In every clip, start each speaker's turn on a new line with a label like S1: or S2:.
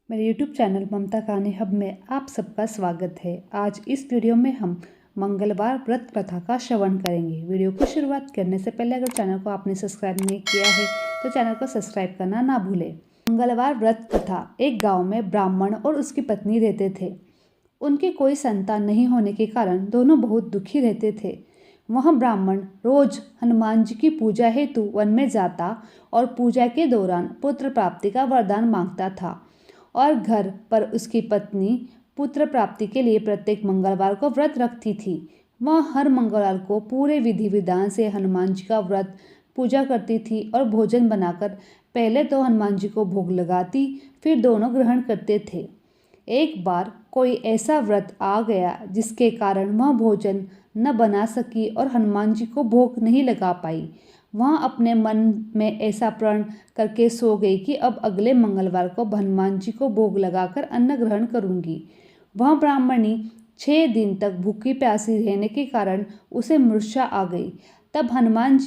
S1: मेरे YouTube channel ममता कहानी hub में आप सबका स्वागत है। आज इस वीडियो में हम मंगलवार व्रत कथा का श्रवण करेंगे। वीडियो की शुरुआत करने से पहले अगर चैनल को आपने सब्सक्राइब नहीं किया है तो चैनल को सब्सक्राइब करना ना भूलें। मंगलवार व्रत कथा। एक गांव में ब्राह्मण और उसकी पत्नी रहते थे। उनके कोई संतान नहीं होने के कारण दोनों बहुत दुखी रहते थे। वह ब्राह्मण रोज हनुमान जी की पूजा हेतु वन में जाता और पूजा के दौरान पुत्र प्राप्ति का वरदान मांगता था और घर पर उसकी पत्नी पुत्र प्राप्ति के लिए प्रत्येक मंगलवार को व्रत रखती थी। वह हर मंगलवार को पूरे विधि विधान से हनुमान जी का व्रत पूजा करती थी और भोजन बनाकर पहले तो हनुमान जी को भोग लगाती, फिर दोनों ग्रहण करते थे। एक बार कोई ऐसा व्रत आ गया जिसके कारण वह भोजन न बना सकी और हनुमान जी को भोग नहीं लगा पाई। वह अपने मन में ऐसा प्रण करके सो गई कि अब अगले मंगलवार को हनुमान जी को भोग लगाकर अन्न ग्रहण करूंगी। वह ब्राह्मणी 6 दिन तक भूखी प्यासी रहने के कारण उसे मूर्छा आ गई। तब हनुमान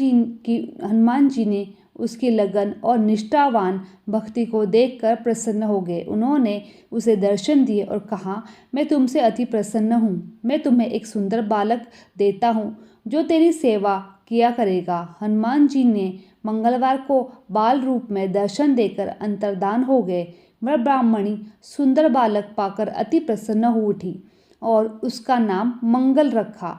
S1: जी ने उसकी लगन और निष्ठावान भक्ति को देखकर प्रसन्न हो गए। उन्होंने उसे दर्शन दिए और कहा, मैं तुमसे अति प्रसन्न हूँ। मैं तुम्हें एक सुंदर बालक देता हूँ जो तेरी सेवा किया करेगा। हनुमान जी ने मंगलवार को बाल रूप में दर्शन देकर अंतर्धान हो गए। वह ब्राह्मणी सुंदर बालक पाकर अति प्रसन्न हो उठी और उसका नाम मंगल रखा।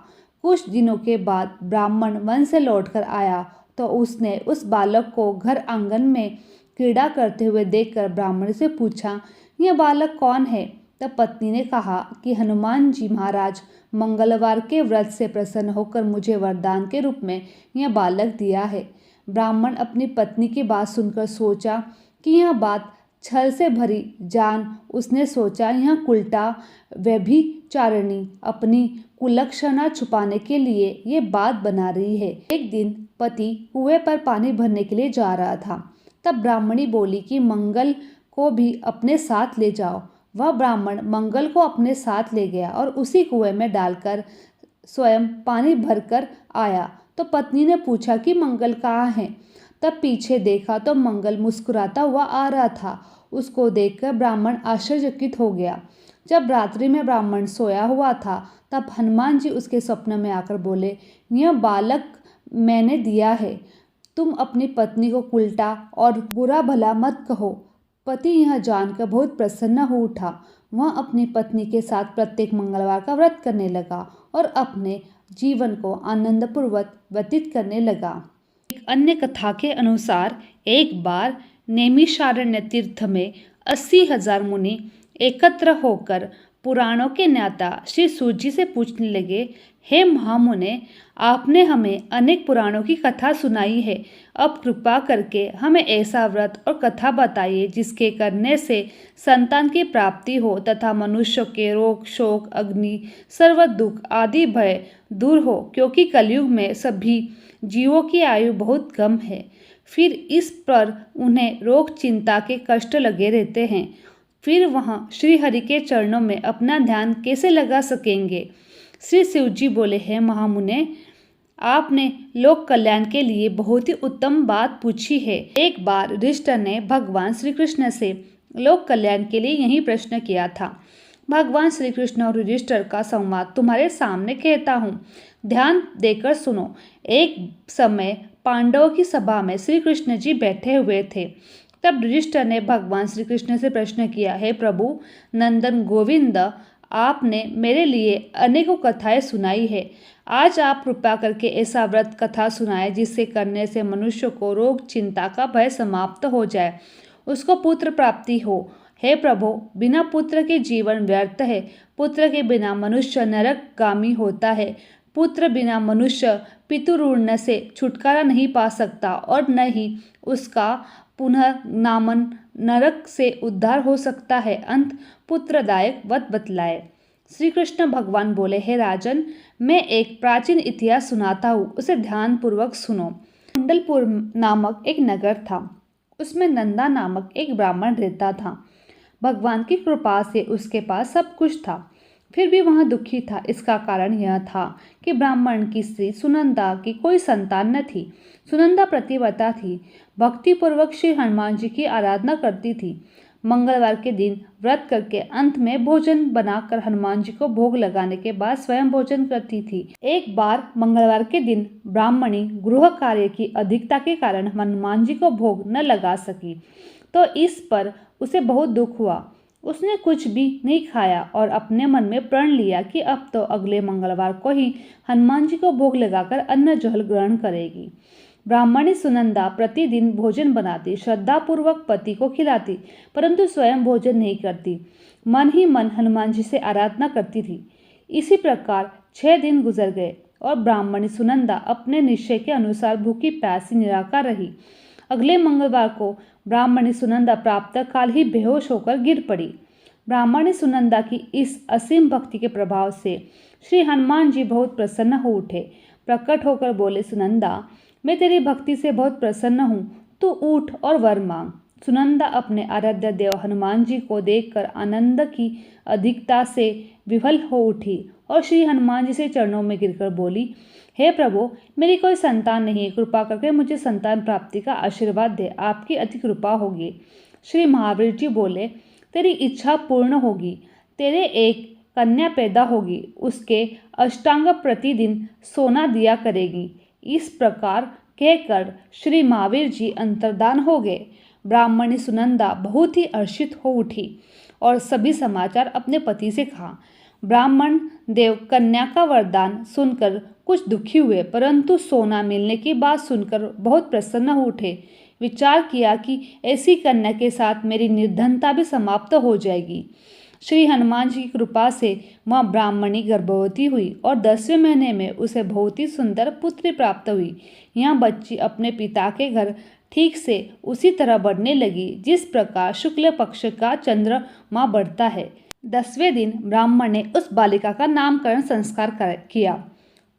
S1: कुछ दिनों के बाद ब्राह्मण वन से लौटकर आया तो उसने उस बालक को घर आंगन में क्रीड़ा करते हुए देखकर ब्राह्मण से पूछा, यह बालक कौन है? तब पत्नी ने कहा कि हनुमान जी महाराज मंगलवार के व्रत से प्रसन्न होकर मुझे वरदान के रूप में यह बालक दिया है। ब्राह्मण अपनी पत्नी की बात सुनकर सोचा कि यह बात छल से भरी जान उसने सोचा यह कुलटा व्यभिचारिणी अपनी कुलक्षणा छुपाने के लिए ये बात बना रही है। एक दिन पति कुएं पर पानी भरने के लिए जा रहा था। तब ब्राह्मणी बोली कि मंगल को भी अपने साथ ले जाओ। वह ब्राह्मण मंगल को अपने साथ ले गया और उसी कुएं में डालकर स्वयं पानी भरकर आया। तो पत्नी ने पूछा कि मंगल कहाँ है? तब पीछे देखा तो मंगल मुस्कुराता हुआ आ रहा था। उसको देखकर ब्राह्मण आश्चर्यचकित हो गया। जब रात्रि में ब्राह्मण सोया हुआ था तब हनुमान जी उसके स्वप्न में आकर बोले, यह बालक मैंने दिया है। तुम अपनी पत्नी को उल्टा और बुरा भला मत कहो। पति यह जानकर बहुत प्रसन्न हो उठा। वह अपनी पत्नी के साथ प्रत्येक मंगलवार का व्रत करने लगा और अपने जीवन को आनंदपूर्वक व्यतीत करने लगा। एक अन्य कथा के अनुसार एक बार नैमिषारण्य तीर्थ में 80,000 मुनि एकत्र होकर पुराणों के ज्ञाता श्री सूत जी से पूछने लगे, हे महामुने, आपने हमें अनेक पुराणों की कथा सुनाई है। अब कृपा करके हमें ऐसा व्रत और कथा बताइए जिसके करने से संतान की प्राप्ति हो तथा मनुष्य के रोग शोक अग्नि सर्व दुख आदि भय दूर हो, क्योंकि कलयुग में सभी जीवों की आयु बहुत कम है। फिर इस पर उन्हें रोग चिंता के कष्ट लगे रहते हैं। फिर वह श्री हरि के चरणों में अपना ध्यान कैसे लगा सकेंगे? श्री शिव जी बोले, हे महामुने, आपने लोक कल्याण के लिए बहुत ही उत्तम बात पूछी है। एक बार युधिष्ठिर ने भगवान श्री कृष्ण से लोक कल्याण के लिए यही प्रश्न किया था। भगवान श्री कृष्ण और युधिष्ठिर का संवाद तुम्हारे सामने कहता हूँ, ध्यान देकर सुनो। एक समय पांडवों की सभा में श्री कृष्ण जी बैठे हुए थे। तब युधिष्ठिर ने भगवान श्री कृष्ण से प्रश्न किया, हे प्रभु नंदन गोविंद, आपने मेरे लिए अनेकों कथाएं सुनाई है। आज आप कृपा करके ऐसा व्रत कथा सुनाए जिससे करने से मनुष्य को रोग चिंता का भय समाप्त हो जाए, उसको पुत्र प्राप्ति हो। हे प्रभु, बिना पुत्र के जीवन व्यर्थ है। पुत्र के बिना मनुष्य नरकगामी होता है। पुत्र बिना मनुष्य पितृऋण से छुटकारा नहीं पा सकता और न ही उसका पुनः नामन नरक से उद्धार हो सकता है। अंत पुत्रदायक वत बतलाए। श्री कृष्ण भगवान बोले, हे राजन, मैं एक प्राचीन इतिहास सुनाता हूँ, उसे ध्यानपूर्वक सुनो। कुंडलपुर नामक एक नगर था। उसमें नंदा नामक एक ब्राह्मण रहता था। भगवान की कृपा से उसके पास सब कुछ था, फिर भी वह दुखी था। इसका कारण यह था कि ब्राह्मण की स्त्री सुनंदा की कोई संतान न थी। सुनंदा प्रतिव्रता थी, भक्तिपूर्वक श्री हनुमान जी की आराधना करती थी। मंगलवार के दिन व्रत करके अंत में भोजन बनाकर हनुमान जी को भोग लगाने के बाद स्वयं भोजन करती थी। एक बार मंगलवार के दिन ब्राह्मणी गृह कार्य की अधिकता के कारण हनुमान जी को भोग न लगा सकी, तो इस पर उसे बहुत दुख हुआ। उसने कुछ भी नहीं खाया और अपने मन में प्रण लिया कि अब तो अगले मंगलवार को ही हनुमान जी को भोग लगाकर अन्न जल ग्रहण करेगी। ब्राह्मणी सुनंदा प्रतिदिन भोजन बनाती, श्रद्धापूर्वक पति को खिलाती, परंतु स्वयं भोजन नहीं करती, मन ही मन हनुमान जी से आराधना करती थी। इसी प्रकार 6 दिन गुजर गए और ब्राह्मणी सुनंदा अपने निश्चय के अनुसार भूखी प्यासी निराकार रही। अगले मंगलवार को ब्राह्मणी सुनंदा प्रातःकाल ही बेहोश होकर गिर पड़ी। ब्राह्मणी सुनंदा की इस असीम भक्ति के प्रभाव से श्री हनुमान जी बहुत प्रसन्न हो उठे। प्रकट होकर बोले, सुनंदा, मैं तेरी भक्ति से बहुत प्रसन्न हूँ, तू उठ और वर मांग। सुनंदा अपने आराध्य देव हनुमान जी को देखकर आनंद की अधिकता से विह्वल हो उठी और श्री हनुमान जी से चरणों में गिरकर बोली, हे प्रभु, मेरी कोई संतान नहीं है, कृपा करके मुझे संतान प्राप्ति का आशीर्वाद दे, आपकी अति कृपा होगी। श्री महावीर जी बोले, तेरी इच्छा पूर्ण होगी, तेरे एक कन्या पैदा होगी, उसके अष्टांग प्रतिदिन सोना दिया करेगी। इस प्रकार कहकर श्री महावीर जी अंतर्धान हो गए। ब्राह्मणी सुनंदा बहुत ही हर्षित हो उठी और सभी समाचार अपने पति से कहा। ब्राह्मण देव कन्या का वरदान सुनकर कुछ दुखी हुए, परंतु सोना मिलने की बात सुनकर बहुत प्रसन्न हो उठे। विचार किया कि ऐसी कन्या के साथ मेरी निर्धनता भी समाप्त हो जाएगी। श्री हनुमान जी की कृपा से वह ब्राह्मणी गर्भवती हुई और 10वें महीने में उसे बहुत ही सुंदर पुत्री प्राप्त हुई। यह बच्ची अपने पिता के घर ठीक से उसी तरह बढ़ने लगी जिस प्रकार शुक्ल पक्ष का चंद्रमा बढ़ता है। 10वें दिन ब्राह्मण ने उस बालिका का नामकरण संस्कार किया।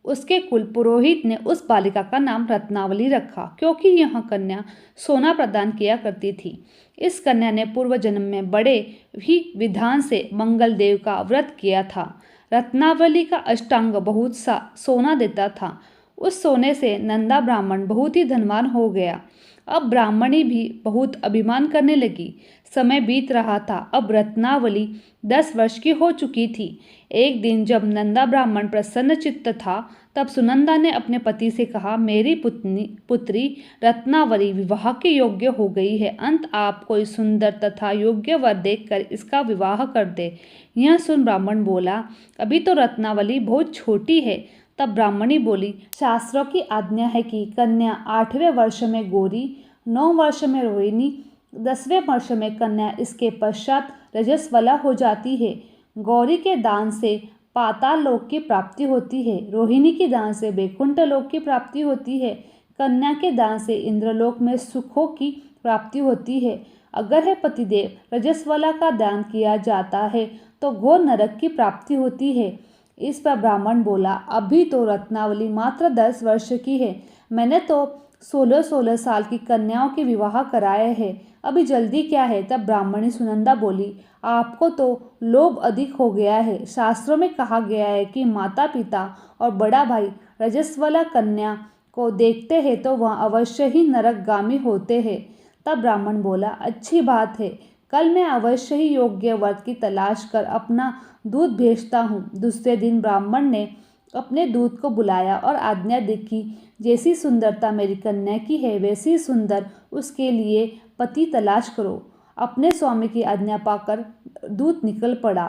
S1: उसके कुल पुरोहित ने उस बालिका का नाम रत्नावली रखा, क्योंकि यह कन्या सोना प्रदान किया करती थी। इस कन्या ने पूर्व जन्म में बड़े ही विधान से मंगल देव का व्रत किया था। रत्नावली का अष्टांग बहुत सा सोना देता था। उस सोने से नंदा ब्राह्मण बहुत ही धनवान हो गया। अब ब्राह्मणी भी बहुत अभिमान करने लगी। समय बीत रहा था। अब रत्नावली 10 वर्ष की हो चुकी थी। एक दिन जब नंदा ब्राह्मण प्रसन्न चित्त था, तब सुनंदा ने अपने पति से कहा, मेरी पुत्री रत्नावली विवाह के योग्य हो गई है। अंत आप कोई सुंदर तथा योग्य वर देखकर इसका विवाह कर दे। यह सुन ब्राह्मण बोला, अभी तो रत्नावली बहुत छोटी है। तब ब्राह्मणी बोली, शास्त्रों की आज्ञा है कि कन्या 8वें वर्ष में गौरी, 9 वर्ष में रोहिणी, 10वें वर्ष में कन्या, इसके पश्चात रजस्वला हो जाती है। गौरी के दान से पाताल लोक की प्राप्ति होती है, रोहिणी के दान से वैकुंठ लोक की प्राप्ति होती है, कन्या के दान से इंद्रलोक में सुखों की प्राप्ति होती है। अगर है पतिदेव रजस्वला का दान किया जाता है तो घोर नरक की प्राप्ति होती है। इस पर ब्राह्मण बोला, अभी तो रत्नावली मात्र 10 वर्ष की है। मैंने तो 16-16 साल की कन्याओं के विवाह कराए हैं, अभी जल्दी क्या है। तब ब्राह्मणी सुनंदा बोली, आपको तो लोभ अधिक हो गया है। शास्त्रों में कहा गया है कि माता पिता और बड़ा भाई रजस्वला कन्या को देखते हैं तो वह अवश्य ही नरकगामी होते हैं। तब ब्राह्मण बोला, अच्छी बात है, कल मैं अवश्य ही योग्य वर की तलाश कर अपना दूध भेजता हूँ। दूसरे दिन ब्राह्मण ने अपने दूध को बुलाया और आज्ञा दी कि जैसी सुंदरता मेरी कन्या की है वैसी सुंदर उसके लिए पति तलाश करो। अपने स्वामी की आज्ञा पाकर दूत निकल पड़ा।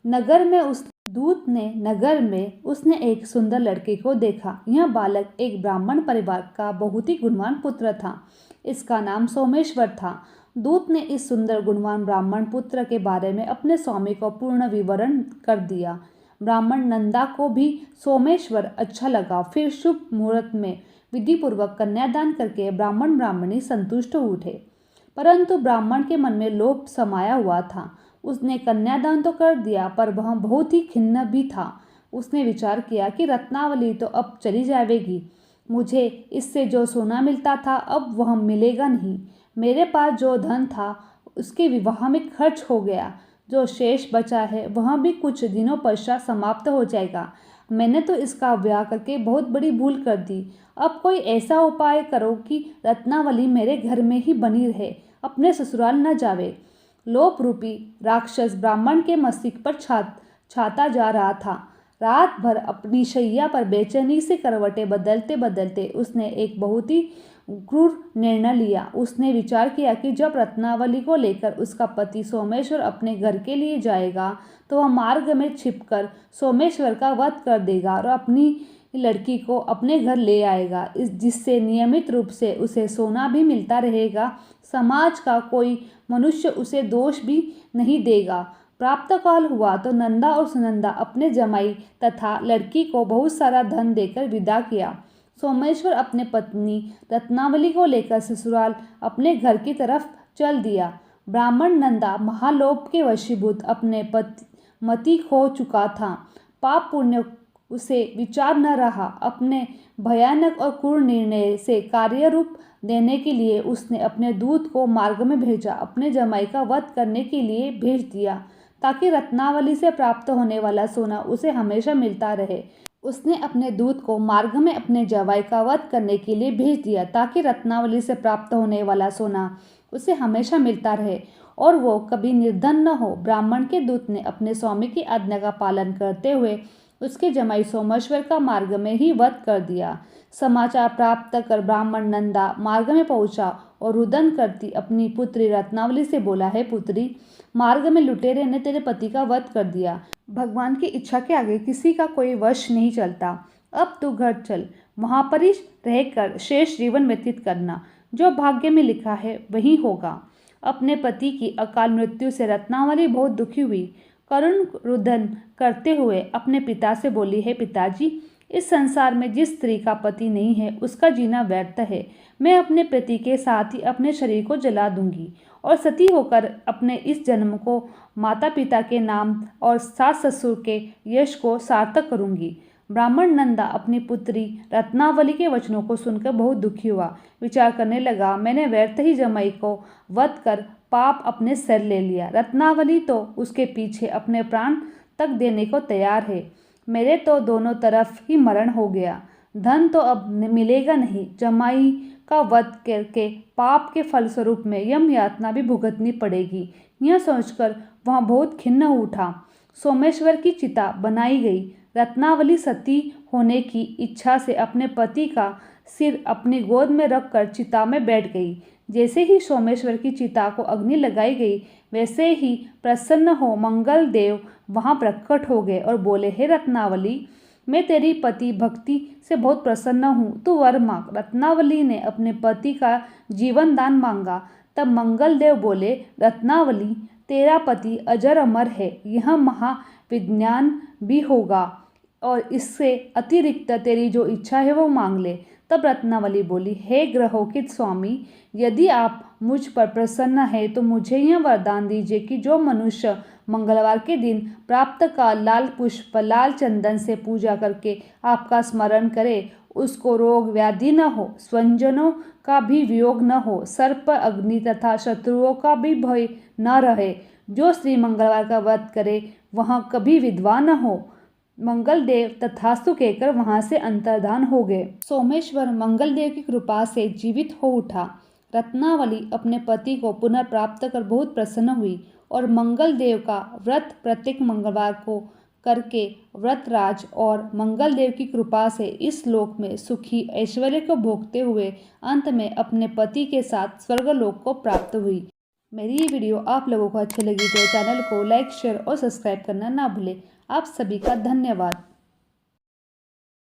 S1: नगर में उसने एक सुंदर लड़के को देखा। यह बालक एक ब्राह्मण परिवार का बहुत ही गुणवान पुत्र था। इसका नाम सोमेश्वर था। दूत ने इस सुंदर गुणवान ब्राह्मण पुत्र के बारे में अपने स्वामी को पूर्ण विवरण कर दिया। ब्राह्मण नंदा को भी सोमेश्वर अच्छा लगा। फिर शुभ मुहूर्त में विधिपूर्वक कन्यादान करके ब्राह्मण ब्राह्मणी संतुष्ट उठे, परंतु ब्राह्मण के मन में लोभ समाया हुआ था। उसने कन्यादान तो कर दिया, पर वह बहुत ही खिन्न भी था। उसने विचार किया कि रत्नावली तो अब चली जाएगी, मुझे इससे जो सोना मिलता था अब वह मिलेगा नहीं। मेरे पास जो धन था उसके विवाह में खर्च हो गया, जो शेष बचा है वह भी कुछ दिनों पश्चात समाप्त हो जाएगा। मैंने तो इसका ब्याह करके बहुत बड़ी भूल कर दी। अब कोई ऐसा उपाय करो कि रत्नावली मेरे घर में ही बनी रहे, अपने ससुराल न जावे। लोभ रूपी राक्षस ब्राह्मण के मस्तिष्क पर छाता जा रहा था। रात भर अपनी शैया पर बेचैनी से करवटें बदलते बदलते उसने एक बहुत ही क्रूर निर्णय लिया। उसने विचार किया कि जब रत्नावली को लेकर उसका पति सोमेश्वर अपने घर के लिए जाएगा तो वह मार्ग में छिपकर सोमेश्वर का वध कर देगा और अपनी लड़की को अपने घर ले आएगा, जिससे नियमित रूप से उसे सोना भी मिलता रहेगा। समाज का कोई मनुष्य उसे दोष भी नहीं देगा। प्रातःकाल हुआ तो नंदा और सुनंदा अपने जमाई तथा लड़की को बहुत सारा धन देकर विदा किया। सोमेश्वर अपने पत्नी रत्नावली को लेकर ससुराल अपने घर की तरफ चल दिया। ब्राह्मण नंदा महालोभ के वशीभूत अपने मति खो चुका था। पाप पुण्य उसे विचार न रहा। अपने भयानक और क्रूर निर्णय से कार्य रूप देने के लिए उसने अपने दूत को मार्ग में भेजा, अपने जमाई का वध करने के लिए भेज दिया, ताकि रत्नावली से प्राप्त होने वाला सोना उसे हमेशा मिलता रहे। उसने अपने दूत को मार्ग में अपने जवाई का वध करने के लिए भेज दिया, ताकि रत्नावली से प्राप्त होने वाला सोना उसे हमेशा मिलता रहे और वो कभी निर्धन न हो। ब्राह्मण के दूत ने अपने स्वामी की आज्ञा का पालन करते हुए उसके जमाई सोमेश्वर का मार्ग में ही वध कर दिया। समाचार प्राप्त कर ब्राह्मण नंदा मार्ग में पहुंचा और रुदन करती अपनी पुत्री रत्नावली से बोला, है पुत्री, मार्ग में लुटेरे ने तेरे पति का वध कर दिया। भगवान की इच्छा के आगे किसी का कोई वश नहीं चलता। अब तू घर चल, वहाँ पर ही रहकर शेष जीवन व्यतीत करना। जो भाग्य में लिखा है वही होगा। अपने पति की अकाल मृत्यु से रत्नावली बहुत दुखी हुई। करुण रुदन करते हुए अपने पिता से बोली, है पिताजी, इस संसार में जिस स्त्री का पति नहीं है उसका जीना व्यर्थ है। मैं अपने पति के साथ ही अपने शरीर को जला दूंगी और सती होकर अपने इस जन्म को माता पिता के नाम और सास ससुर के यश को सार्थक करूंगी। ब्राह्मण नंदा अपनी पुत्री रत्नावली के वचनों को सुनकर बहुत दुखी हुआ। विचार करने लगा, मैंने व्यर्थ ही जमाई को वध कर पाप अपने सिर ले लिया। रत्नावली तो उसके पीछे अपने प्राण तक देने को तैयार है। मेरे तो दोनों तरफ ही मरण हो गया। धन तो अब मिलेगा नहीं। जमाई का वध करके पाप के फलस्वरूप में यम यातना भी भुगतनी पड़ेगी। यह सोचकर वह बहुत खिन्न उठा। सोमेश्वर की चिता बनाई गई। रत्नावली सती होने की इच्छा से अपने पति का सिर अपनी गोद में रखकर चिता में बैठ गई। जैसे ही सोमेश्वर की चिता को अग्नि लगाई गई, वैसे ही प्रसन्न हो मंगल देव वहाँ प्रकट हो गए और बोले, हे रत्नावली, मैं तेरी पति भक्ति से बहुत प्रसन्न हूँ, तू वर मांग। रत्नावली ने अपने पति का जीवन दान मांगा। तब मंगल देव बोले, रत्नावली, तेरा पति अजर अमर है, यह महाविज्ञान भी होगा और इससे अतिरिक्त तेरी जो इच्छा है वो मांग ले। तब रत्नावली बोली, हे ग्रहोकित स्वामी, यदि आप मुझ पर प्रसन्न है तो मुझे यह वरदान दीजिए कि जो मनुष्य मंगलवार के दिन प्राप्त का लाल पुष्प लाल चंदन से पूजा करके आपका स्मरण करे, उसको रोग व्याधि न हो, स्वजनों का भी वियोग न हो, सर्प अग्नि तथा शत्रुओं का भी भय न रहे। जो स्त्री मंगलवार का व्रत करे वह कभी विधवा न हो। मंगल देव तथास्तु कहकर वहां से अंतर्धान हो गए। सोमेश्वर मंगल देव की कृपा से जीवित हो उठा। रत्नावली अपने पति को पुनः प्राप्त कर बहुत प्रसन्न हुई और मंगल देव का व्रत प्रत्येक मंगलवार को करके व्रतराज और मंगल देव की कृपा से इस लोक में सुखी ऐश्वर्य को भोगते हुए अंत में अपने पति के साथ स्वर्गलोक को प्राप्त हुई। मेरी ये वीडियो आप लोगों को अच्छी लगी तो चैनल को लाइक, शेयर और सब्सक्राइब करना ना भूलें। आप सभी का धन्यवाद।